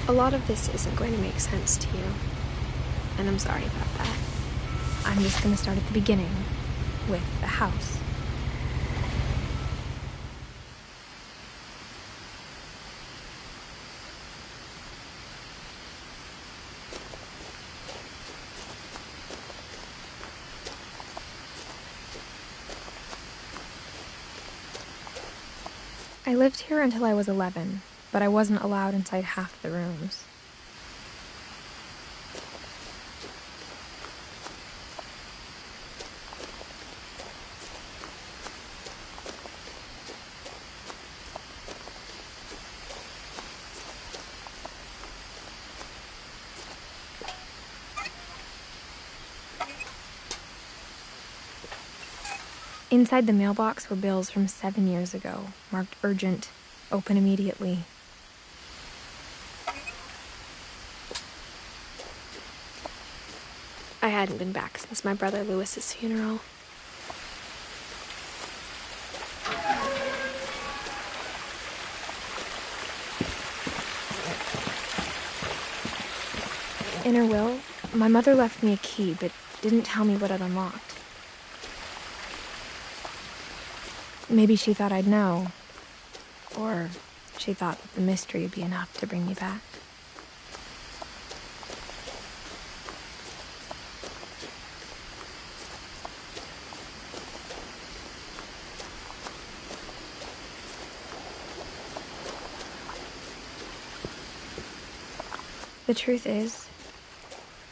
A lot of this isn't going to make sense to you, and I'm sorry about that. I'm just going to start at the beginning, with the house. I lived here until I was 11, but I wasn't allowed inside half the rooms. Inside the mailbox were bills from 7 years ago, marked urgent, open immediately. I hadn't been back since my brother Lewis's funeral. In her will, my mother left me a key, but didn't tell me what it unlocked. Maybe she thought I'd know, or she thought that the mystery would be enough to bring me back. The truth is,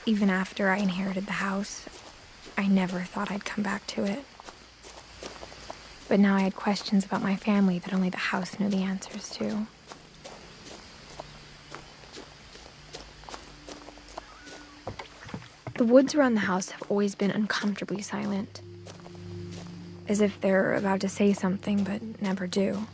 even after I inherited the house, I never thought I'd come back to it. But now I had questions about my family that only the house knew the answers to. The woods around the house have always been uncomfortably silent, as if they're about to say something but never do.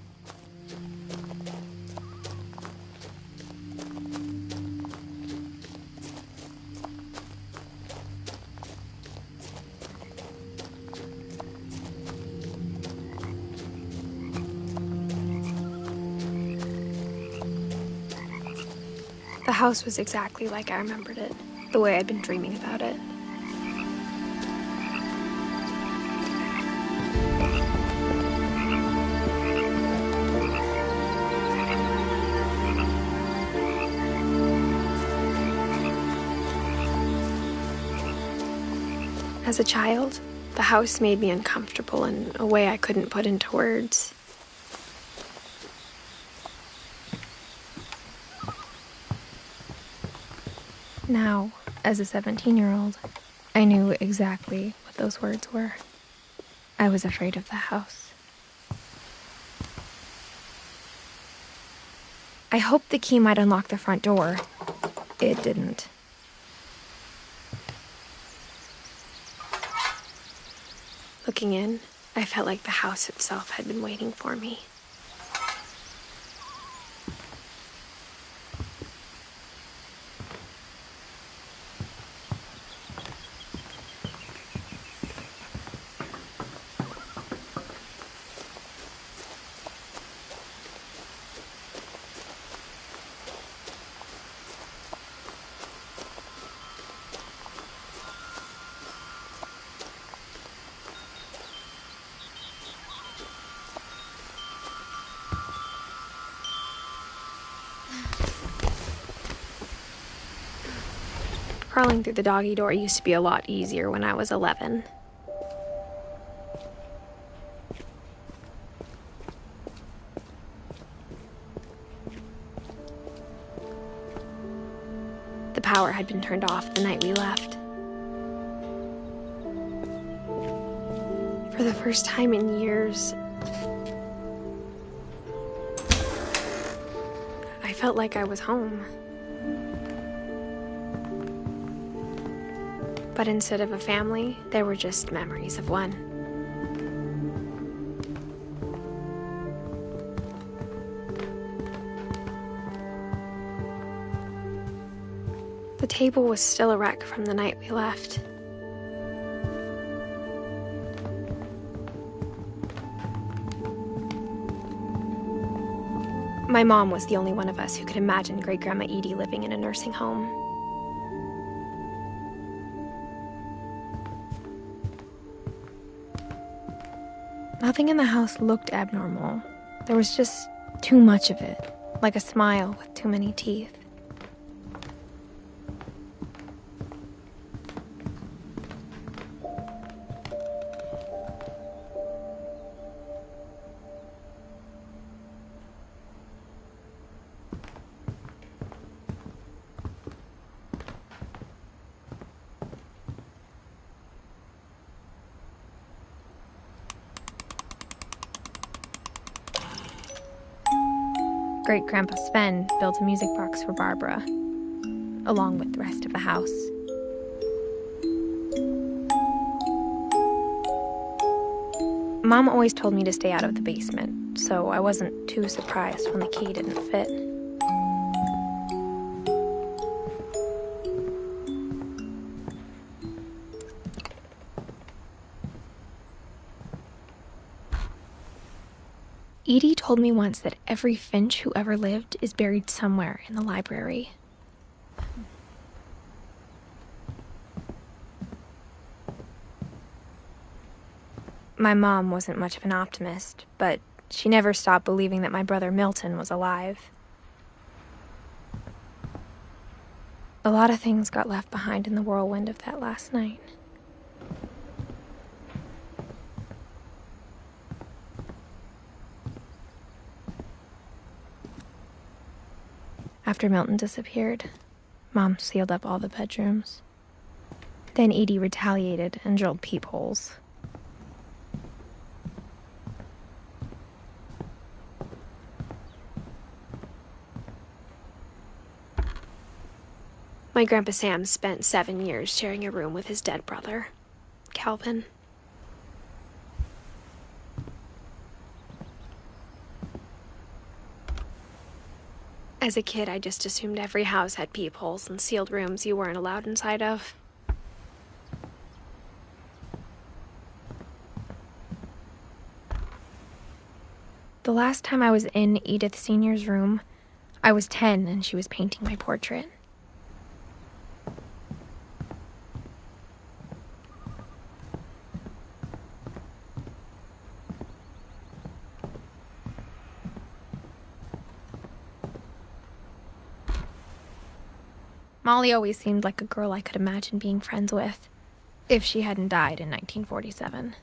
The house was exactly like I remembered it, the way I'd been dreaming about it. As a child, the house made me uncomfortable in a way I couldn't put into words. Now, as a 17-year-old, I knew exactly what those words were. I was afraid of the house. I hoped the key might unlock the front door. It didn't. Looking in, I felt like the house itself had been waiting for me. Crawling through the doggy door used to be a lot easier when I was 11. The power had been turned off the night we left. For the first time in years, I felt like I was home. But instead of a family, there were just memories of one. The table was still a wreck from the night we left. My mom was the only one of us who could imagine Great-Grandma Edie living in a nursing home. Nothing in the house looked abnormal. There was just too much of it, like a smile with too many teeth. Great-Grandpa Sven built a music box for Barbara, along with the rest of the house. Mom always told me to stay out of the basement, so I wasn't too surprised when the key didn't fit. Edie told me once that every Finch who ever lived is buried somewhere in the library. My mom wasn't much of an optimist, but she never stopped believing that my brother Milton was alive. A lot of things got left behind in the whirlwind of that last night. After Milton disappeared, Mom sealed up all the bedrooms. Then Edie retaliated and drilled peepholes. My Grandpa Sam spent 7 years sharing a room with his dead brother, Calvin. As a kid, I just assumed every house had peepholes and sealed rooms you weren't allowed inside of. The last time I was in Edith Sr.'s room, I was 10 and she was painting my portrait. Molly always seemed like a girl I could imagine being friends with, if she hadn't died in 1947.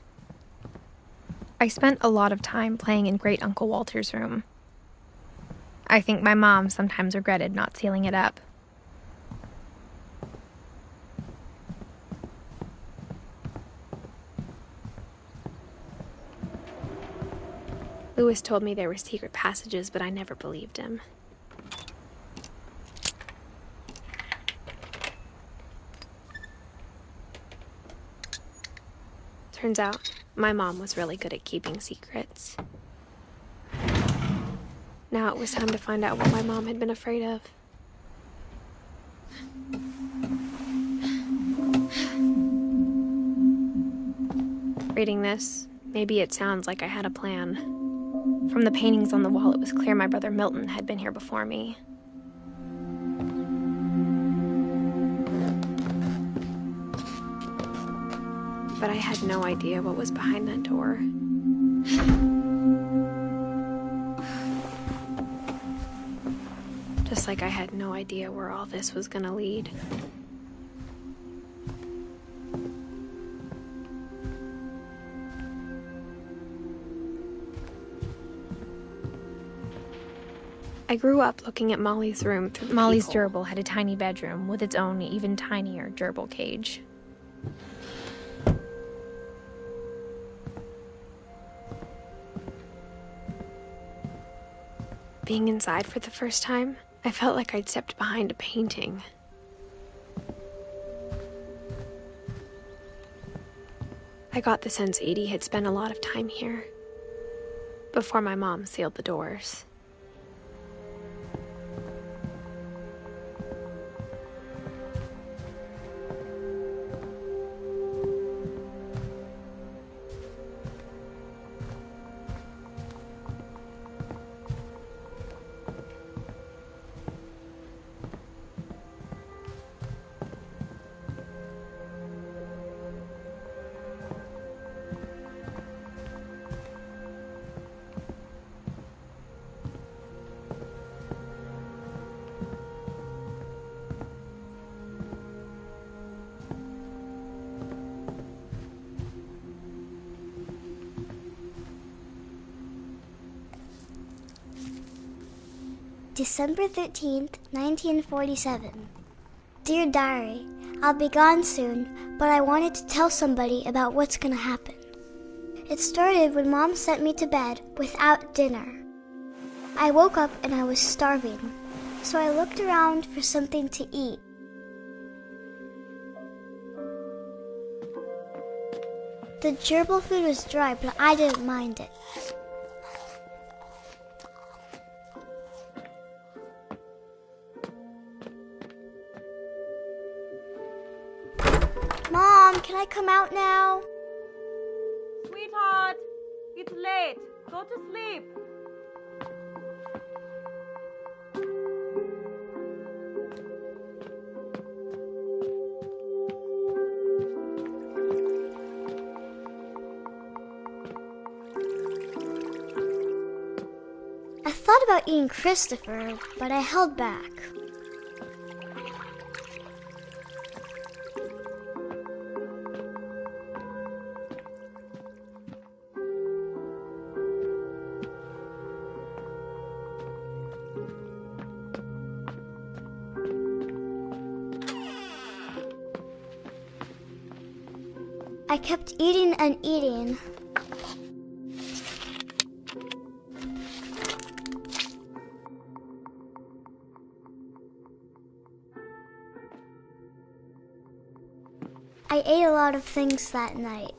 I spent a lot of time playing in Great Uncle Walter's room. I think my mom sometimes regretted not sealing it up. Louis told me there were secret passages, but I never believed him. Turns out, my mom was really good at keeping secrets. Now it was time to find out what my mom had been afraid of. Reading this, maybe it sounds like I had a plan. From the paintings on the wall, it was clear my brother Milton had been here before me. But I had no idea what was behind that door. Just like I had no idea where all this was gonna lead. I grew up looking at Molly's room through the Molly's gerbil had a tiny bedroom with its own even tinier gerbil cage. Being inside for the first time, I felt like I'd stepped behind a painting. I got the sense Edie had spent a lot of time here, before my mom sealed the doors. December 13th, 1947. Dear Diary, I'll be gone soon, but I wanted to tell somebody about what's gonna happen. It started when Mom sent me to bed without dinner. I woke up and I was starving, so I looked around for something to eat. The gerbil food was dry, but I didn't mind it. Mom, can I come out now? Sweetheart, it's late. Go to sleep. I thought about eating Christopher, but I held back. I kept eating and eating. I ate a lot of things that night.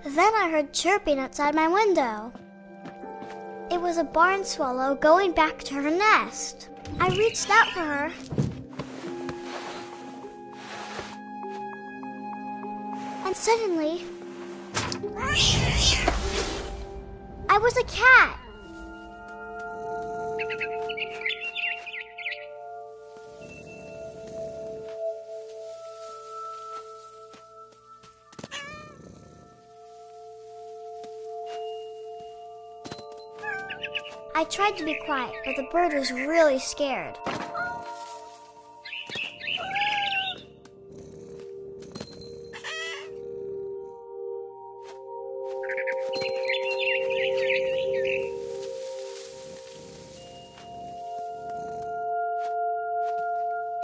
Then I heard chirping outside my window. It was a barn swallow going back to her nest. I reached out for her. And suddenly, I was a cat. I tried to be quiet, but the bird was really scared.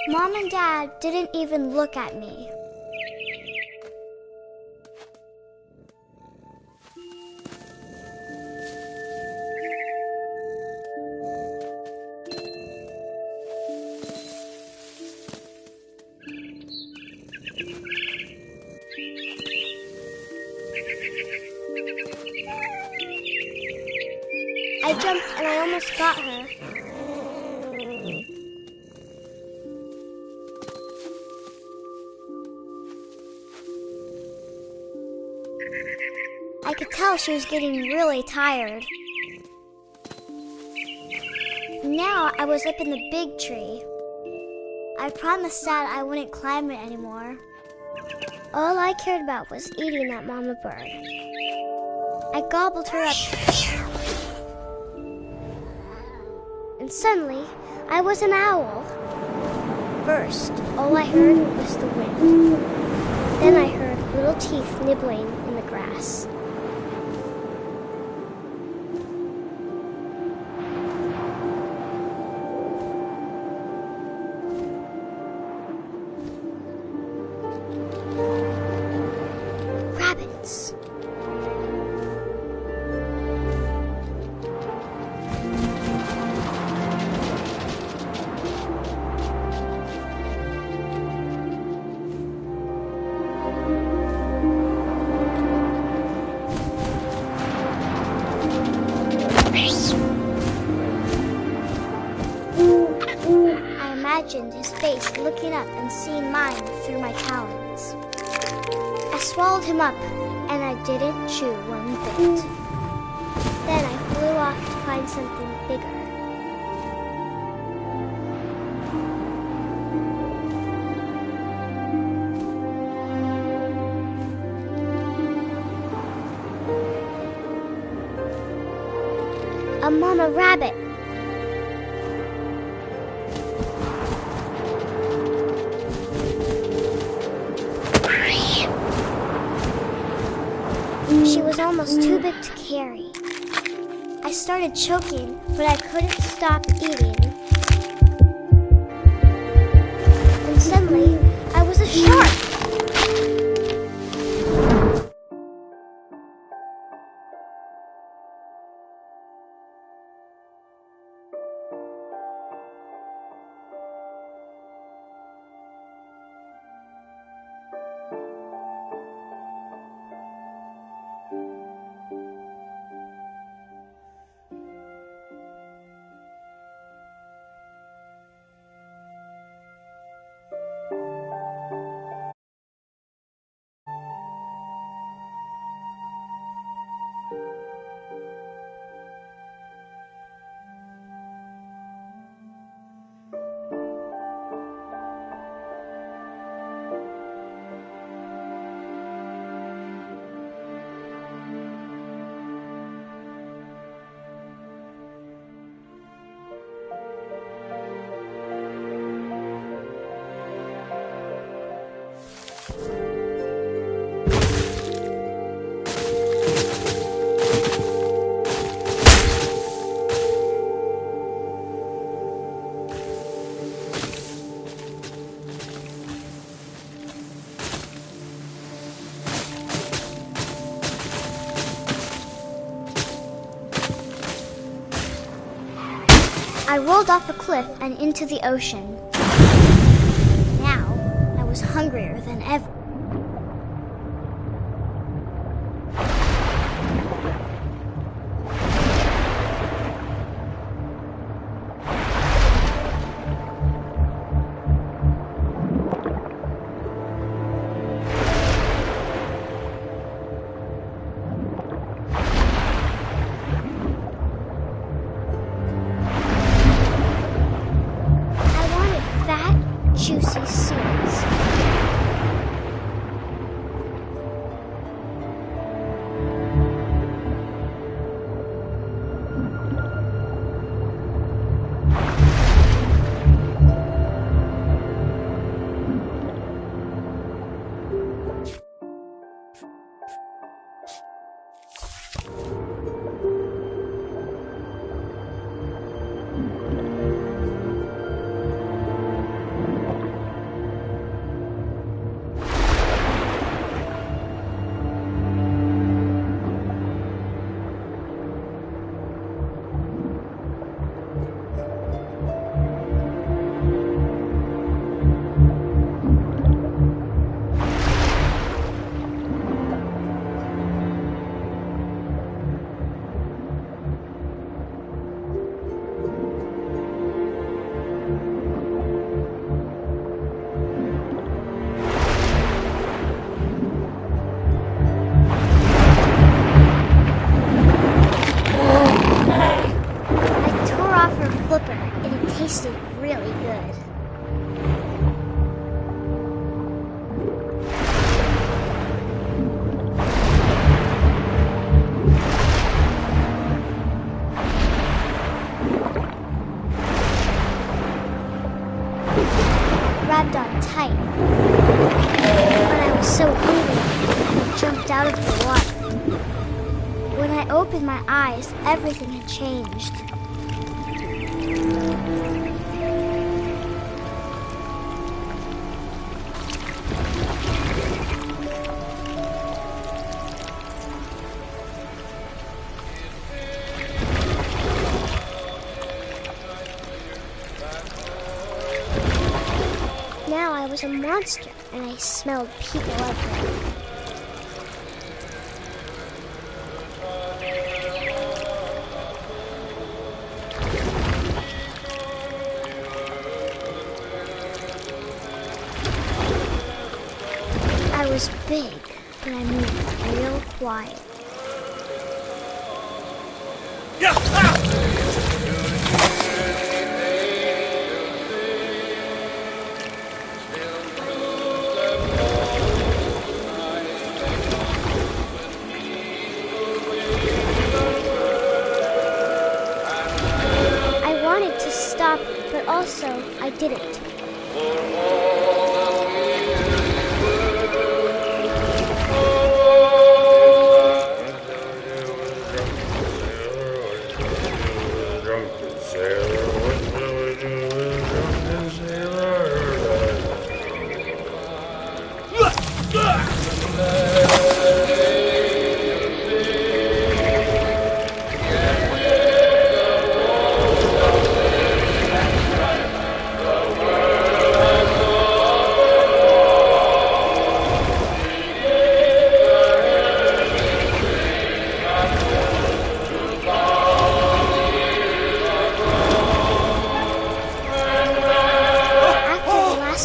Mom and Dad didn't even look at me. I jumped and I almost got her. I could tell she was getting really tired. Now I was up in the big tree. I promised Dad I wouldn't climb it anymore. All I cared about was eating that mama bird. I gobbled her up. And suddenly, I was an owl. First, all I heard was the wind. Then I heard little teeth nibbling in the grass. Rabbits. I imagined his face looking up and seeing mine through my talons. I swallowed him up, and I didn't chew one bit. Then I flew off to find something bigger. A mama rabbit. She was almost too big to carry. I started choking, but I couldn't stop eating. And suddenly, I was a shark! I rolled off a cliff and into the ocean. Now, I was hungrier than ever. Juicy seeds. Tasted really good. Grabbed on tight, but I was so hungry I jumped out of the water. When I opened my eyes, everything had changed. Now I was a monster, and I smelled people everywhere. I was big, but I moved real quiet. I wanted to stop, but also I didn't.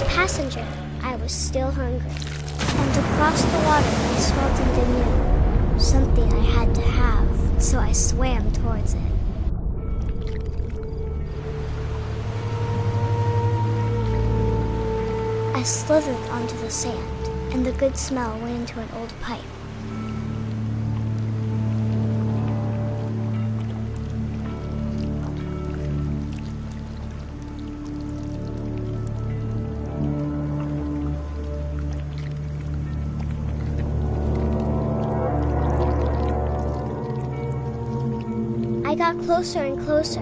Passenger, I was still hungry. And across the water, I smelled something new. Something I had to have, so I swam towards it. I slithered onto the sand, and the good smell went into an old pipe. I got closer and closer.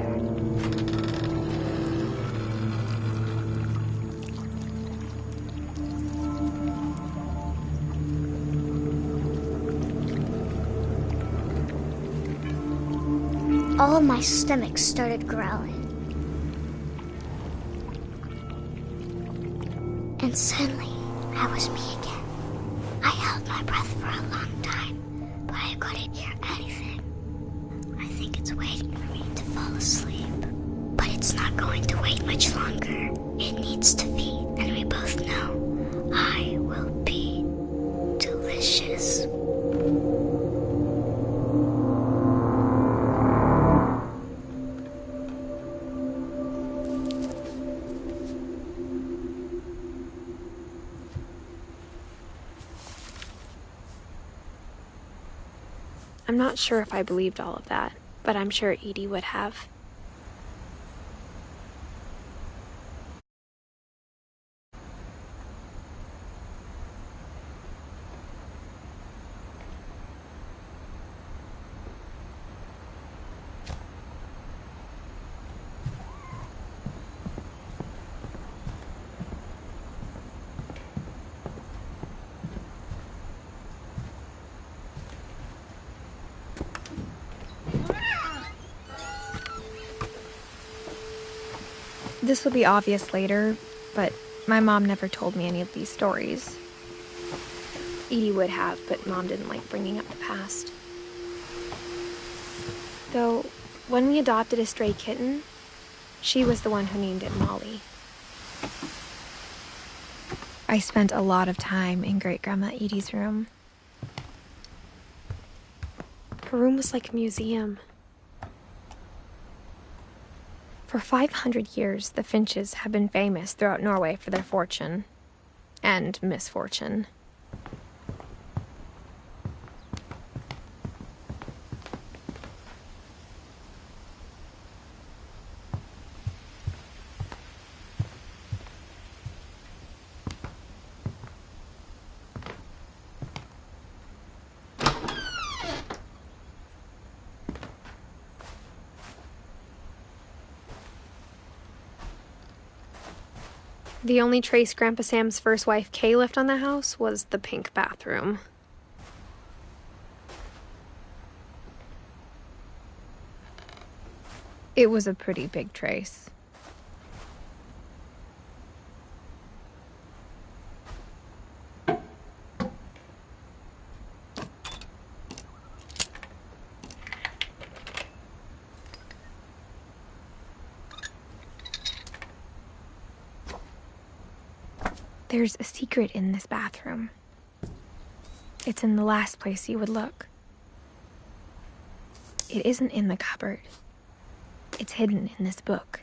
All of my stomach started growling. And suddenly, I was me again. I held my breath for a long time, but I couldn't hear anything. I think it's waiting for me to fall asleep. But it's not going to wait much longer. It needs to feed, and we both know I will be delicious. I'm not sure if I believed all of that, but I'm sure Edie would have. This will be obvious later, but my mom never told me any of these stories. Edie would have, but Mom didn't like bringing up the past. Though, when we adopted a stray kitten, she was the one who named it Molly. I spent a lot of time in Great-Grandma Edie's room. Her room was like a museum. For 500 years, the Finches have been famous throughout Norway for their fortune and misfortune. The only trace Grandpa Sam's first wife, Kay, left on the house was the pink bathroom. It was a pretty big trace. There's a secret in this bathroom. It's in the last place you would look. It isn't in the cupboard. It's hidden in this book.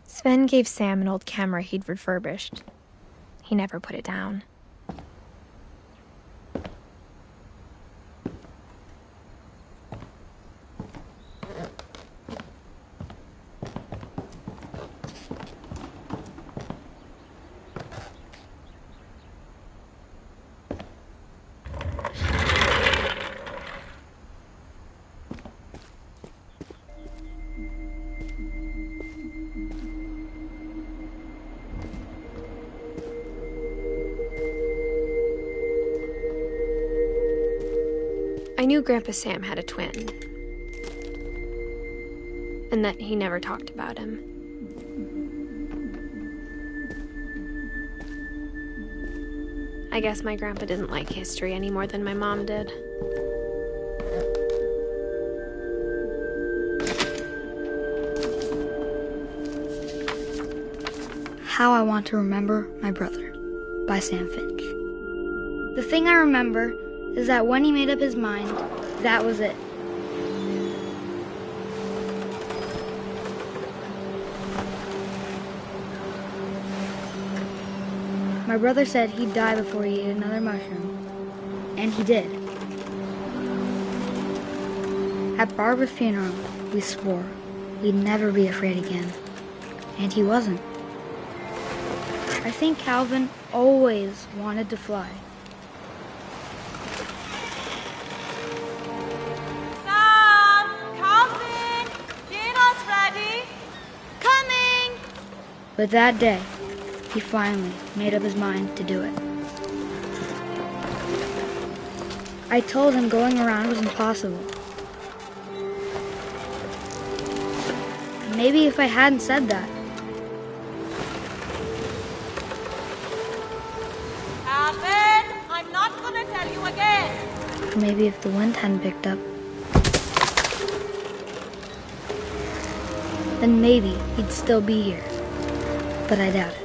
Sven gave Sam an old camera he'd refurbished. He never put it down. I knew Grandpa Sam had a twin, and that he never talked about him. I guess my grandpa didn't like history any more than my mom did. How I Want to Remember My Brother by Sam Finch. The thing I remember is that when he made up his mind, that was it. My brother said he'd die before he ate another mushroom, and he did. At Barbara's funeral, we swore we'd never be afraid again, and he wasn't. I think Calvin always wanted to fly. Sam! Calvin! Dinner's ready! Coming! But that day, he finally made up his mind to do it. I told him going around was impossible. Maybe if I hadn't said that, Calvin! I'm not gonna tell you again! or maybe if the wind hadn't picked up, then maybe he'd still be here. But I doubt it.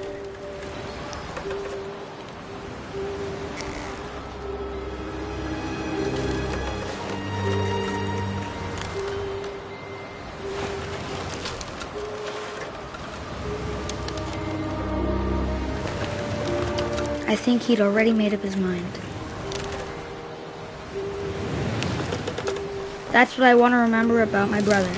I think he'd already made up his mind. That's what I want to remember about my brother.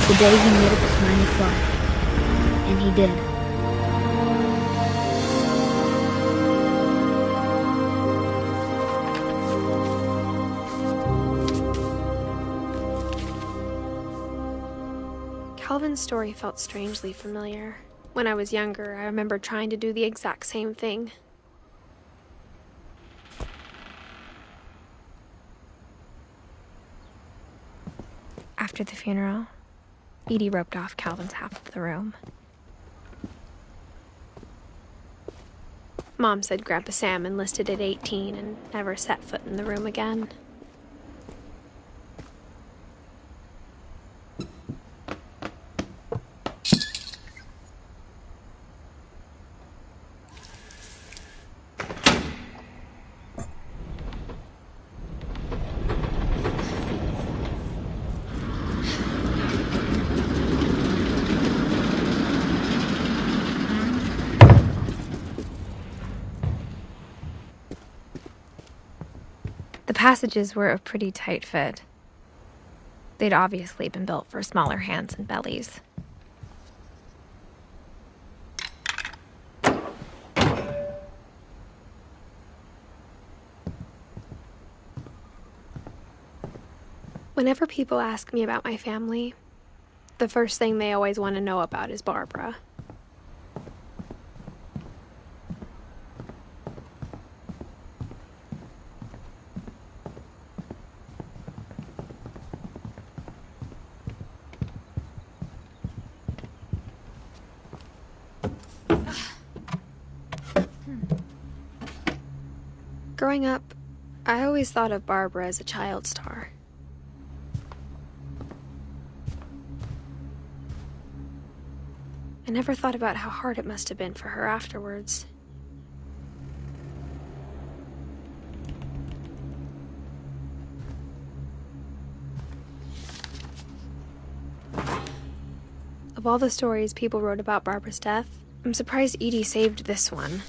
The day he made up his mind to fly. And he did. Calvin's story felt strangely familiar. When I was younger, I remember trying to do the exact same thing. After the funeral, Edie roped off Calvin's half of the room. Mom said Grandpa Sam enlisted at 18 and never set foot in the room again. The passages were a pretty tight fit. They'd obviously been built for smaller hands and bellies. Whenever people ask me about my family, the first thing they always want to know about is Barbara. Growing up, I always thought of Barbara as a child star. I never thought about how hard it must have been for her afterwards. Of all the stories people wrote about Barbara's death, I'm surprised Edie saved this one.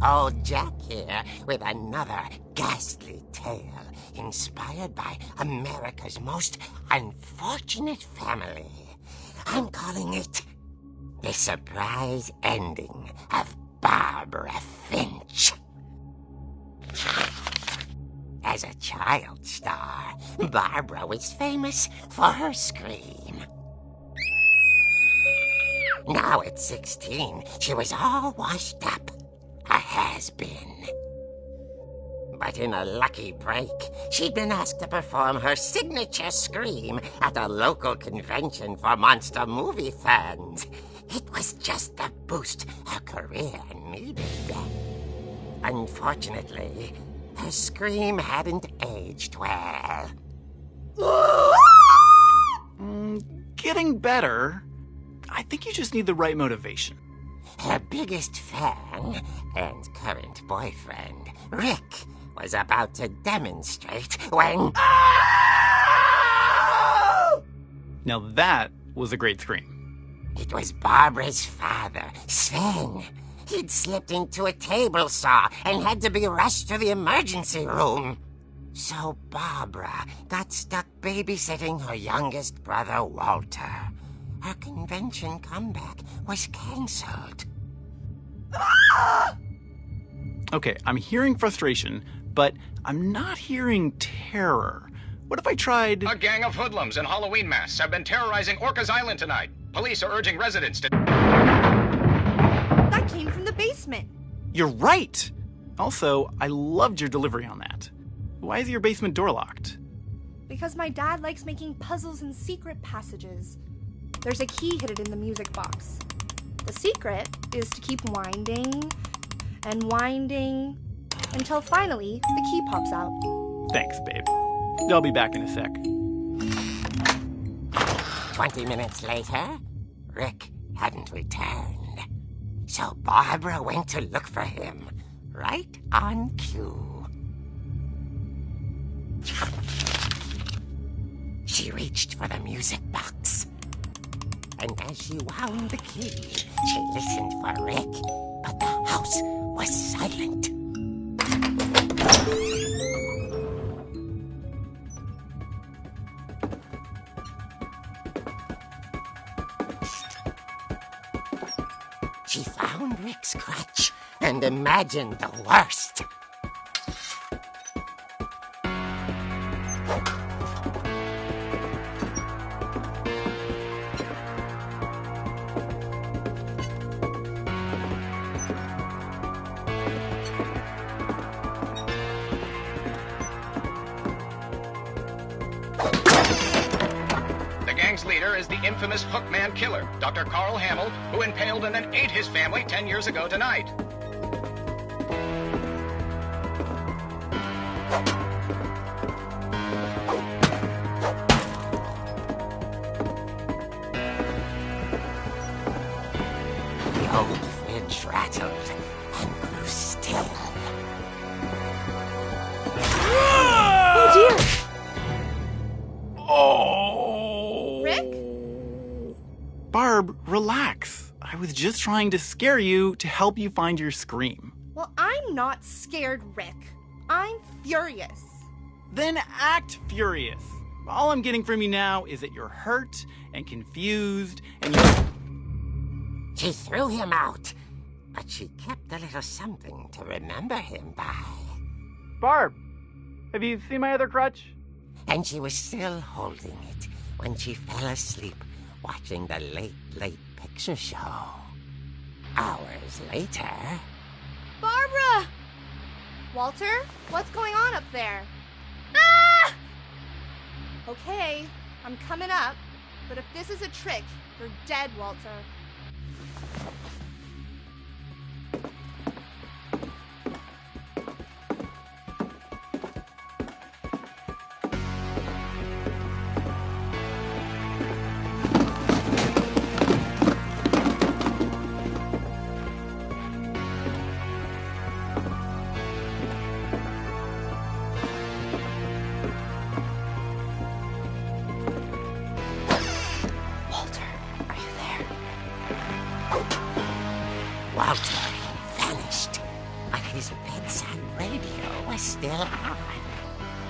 Old Jack here with another ghastly tale inspired by America's most unfortunate family. I'm calling it The Surprise Ending of Barbara Finch. As a child star, Barbara was famous for her scream. Now at 16, she was all washed up. A has-been. But in a lucky break, she'd been asked to perform her signature scream at a local convention for monster movie fans. It was just the boost her career needed. Unfortunately, her scream hadn't aged well. Getting better. I think you just need the right motivation. Her biggest fan and current boyfriend, Rick, was about to demonstrate when... Now that was a great scream. It was Barbara's father, Sven. He'd slipped into a table saw and had to be rushed to the emergency room. So Barbara got stuck babysitting her youngest brother, Walter. Her convention comeback was cancelled. Okay, I'm hearing frustration, but I'm not hearing terror. What if I tried... A gang of hoodlums in Halloween masks have been terrorizing Orcas Island tonight. Police are urging residents to... That came from the basement. You're right! Also, I loved your delivery on that. Why is your basement door locked? Because my dad likes making puzzles and secret passages. There's a key hidden in the music box. The secret is to keep winding and winding until finally the key pops out. Thanks, babe. I'll be back in a sec. 20 minutes later, Rick hadn't returned. So Barbara went to look for him, right on cue. She reached for the music box. And as she wound the key, she listened for Rick, but the house was silent. She found Rick's crutch and imagined the worst. Leader is the infamous Hookman killer, Dr. Carl Hamill, who impaled and then ate his family 10 years ago tonight. The old fridge rattled and grew still. Oh dear! Barb, relax. I was just trying to scare you to help you find your scream. Well, I'm not scared, Rick. I'm furious. Then act furious. All I'm getting from you now is that you're hurt and confused and you're... She threw him out, but she kept a little something to remember him by. Barb, have you seen my other crutch? And she was still holding it when she fell asleep watching the Late Picture Show. Hours later... Barbara! Walter, what's going on up there? Ah! Okay, I'm coming up, but if this is a trick, you're dead, Walter.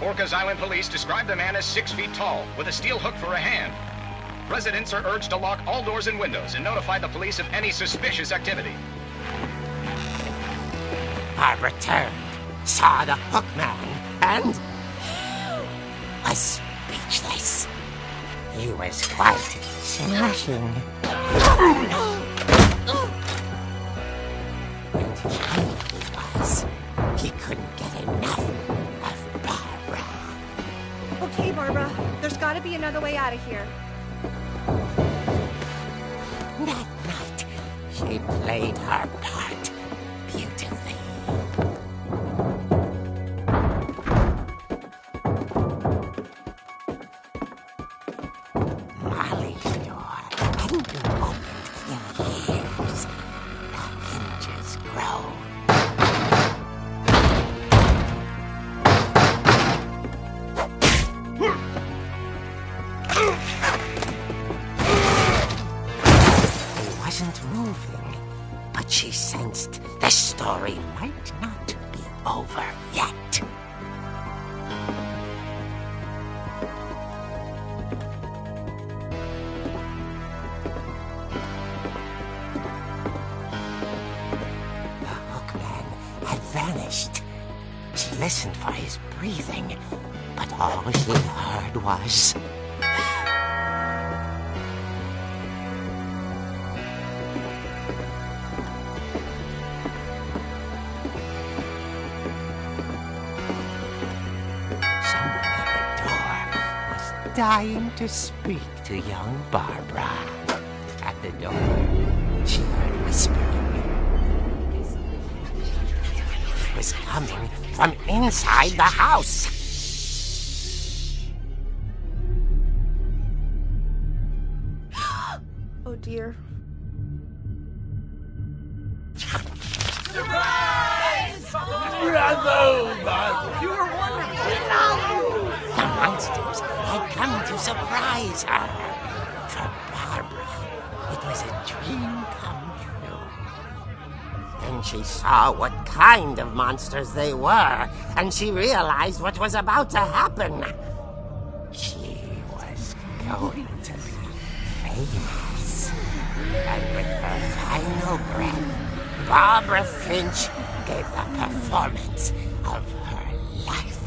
Orcas Island police describe the man as 6 feet tall, with a steel hook for a hand. Residents are urged to lock all doors and windows and notify the police of any suspicious activity. Barbara turned, saw the hook man, and was speechless. He was quite smashing. And he was. He couldn't get enough of Barbara. Okay, Barbara, there's gotta be another way out of here. That night, she played her part beautifully. Molly's door hadn't been opened in years. The hinges groaned. He wasn't moving, but she sensed the story might not be over yet. The hookman had vanished. She listened for his breathing, but all she heard was... Someone at the door was dying to speak to young Barbara. At the door, she heard whispering. It was coming from inside the house. Oh dear. The monsters had come to surprise her. For Barbara, it was a dream come true. Then she saw what kind of monsters they were, and she realized what was about to happen. She was going to be famous. And with her final breath, Barbara Finch gave the performance of her life.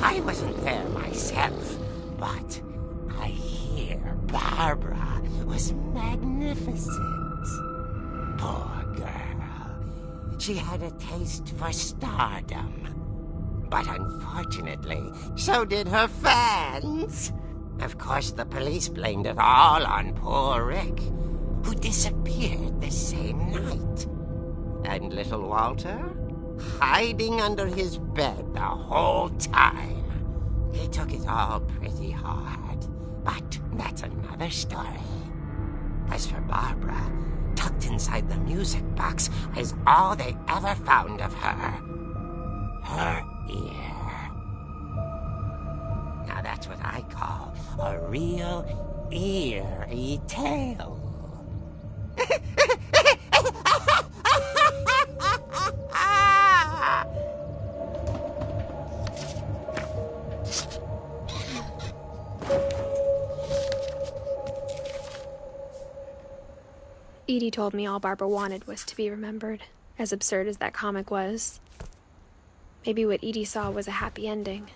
I wasn't there myself, but I hear Barbara was magnificent. Poor girl. She had a taste for stardom. But unfortunately, so did her fans. Of course, the police blamed it all on poor Rick, who disappeared the same night. And little Walter? Hiding under his bed the whole time. He took it all pretty hard, but that's another story. As for Barbara, tucked inside the music box was all they ever found of her. Her ear. Now that's what I call a real eerie tale. Edie told me all Barbara wanted was to be remembered, as absurd as that comic was. Maybe what Edie saw was a happy ending.